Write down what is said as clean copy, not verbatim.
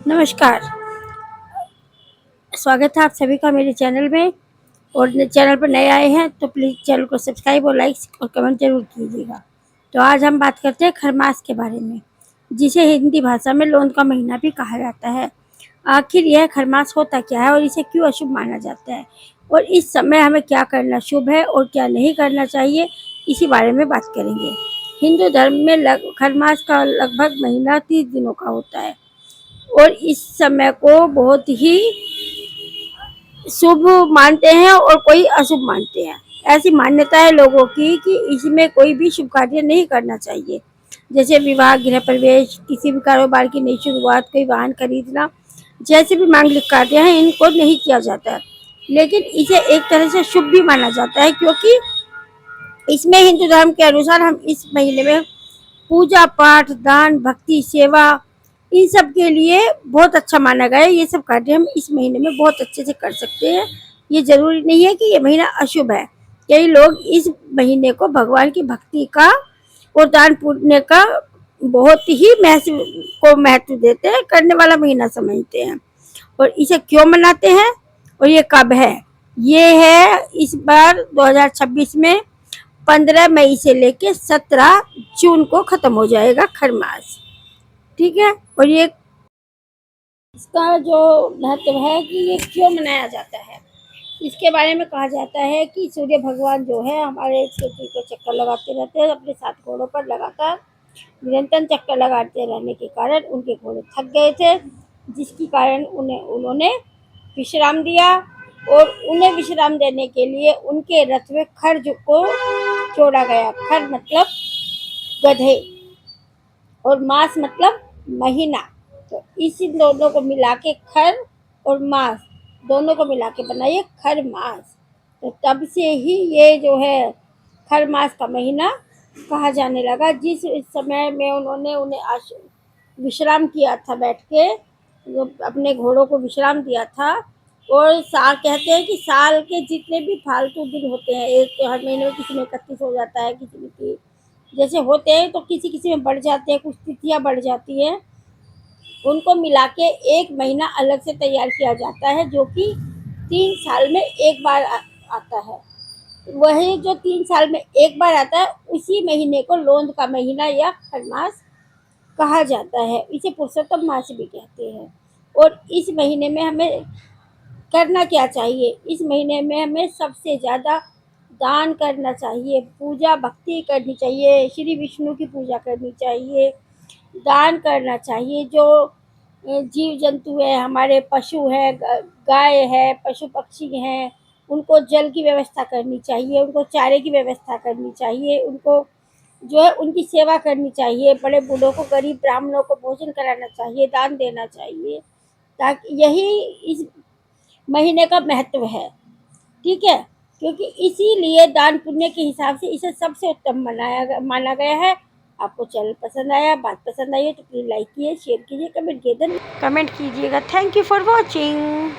नमस्कार। स्वागत है आप सभी का मेरे चैनल में। और चैनल पर नए आए हैं तो प्लीज़ चैनल को सब्सक्राइब और लाइक और कमेंट जरूर कीजिएगा। तो आज हम बात करते हैं खरमास के बारे में, जिसे हिंदी भाषा में लोंद का महीना भी कहा जाता है। आखिर यह खरमास होता क्या है और इसे क्यों अशुभ माना जाता है, और इस समय हमें क्या करना शुभ है और क्या नहीं करना चाहिए, इसी बारे में बात करेंगे। हिंदू धर्म में खरमास का लगभग महीना 30 दिनों का होता है और इस समय को बहुत ही शुभ मानते हैं और कोई अशुभ मानते हैं। ऐसी मान्यता है लोगों की कि इसमें कोई भी शुभ कार्य नहीं करना चाहिए, जैसे विवाह, गृह प्रवेश, किसी भी कारोबार की नई शुरुआत, कोई वाहन खरीदना, जैसे भी मांगलिक कार्य हैं इनको नहीं किया जाता है। लेकिन इसे एक तरह से शुभ भी माना जाता है, क्योंकि इसमें हिंदू धर्म के अनुसार हम इस महीने में पूजा पाठ, दान, भक्ति, सेवा, इन सब के लिए बहुत अच्छा माना गया है। ये सब कार्य हम इस महीने में बहुत अच्छे से कर सकते हैं। ये जरूरी नहीं है कि ये महीना अशुभ है। कई लोग इस महीने को भगवान की भक्ति का और दान पुण्य का बहुत ही महत्व देते हैं, करने वाला महीना समझते हैं। और इसे क्यों मनाते हैं और ये कब है? ये है इस बार 2026 में 15 मई से लेके 17 जून को खत्म हो जाएगा खरमास। ठीक है। और ये इसका जो महत्व है कि ये क्यों मनाया जाता है, इसके बारे में कहा जाता है कि सूर्य भगवान जो है हमारे पृथ्वी को चक्कर लगाते रहते हैं अपने 7 घोड़ों पर लगातार। निरंतर चक्कर लगाते रहने के कारण उनके घोड़े थक गए थे, जिसके कारण उन्होंने विश्राम दिया। और उन्हें विश्राम देने के लिए उनके रथ में खर को जोड़ा गया। खर मतलब गधे और मास मतलब महीना। तो इसी दोनों को मिला के खर और मास दोनों को मिला के बनाइए खर मास। तो तब से ही ये जो है खर मास का महीना कहा जाने लगा। जिस समय में उन्होंने उन्हें विश्राम किया था, बैठ के अपने घोड़ों को विश्राम दिया था। और साल कहते हैं कि साल के जितने भी फालतू दिन होते हैं, एक हर महीने में किसी में 31 हो जाता है, किसी में 30 जैसे होते हैं, तो किसी किसी में बढ़ जाते हैं, कुछ तिथियां बढ़ जाती हैं, उनको मिला के एक महीना अलग से तैयार किया जाता है, जो कि 3 साल में एक बार आता है। वही जो 3 साल में एक बार आता है, उसी महीने को लोंद का महीना या खरमास कहा जाता है। इसे पुरुषोत्तम मास भी कहते हैं। और इस महीने में हमें करना क्या चाहिए? इस महीने में हमें सबसे ज़्यादा दान करना चाहिए, पूजा भक्ति करनी चाहिए, श्री विष्णु की पूजा करनी चाहिए, दान करना चाहिए। जो जीव जंतु है, हमारे पशु है, गाय है, पशु पक्षी हैं, उनको जल की व्यवस्था करनी चाहिए, उनको चारे की व्यवस्था करनी चाहिए, उनको जो है उनकी सेवा करनी चाहिए। बड़े बूढ़ों को, गरीब ब्राह्मणों को भोजन कराना चाहिए, दान देना चाहिए, ताकि यही इस महीने का महत्व है। ठीक है। क्योंकि इसीलिए दान पुण्य के हिसाब से इसे सबसे उत्तम माना गया है। आपको चैनल पसंद आया, बात पसंद आई है तो प्लीज़ लाइक कीजिए, शेयर कीजिए, कमेंट कीजिएगा। Thank you for watching.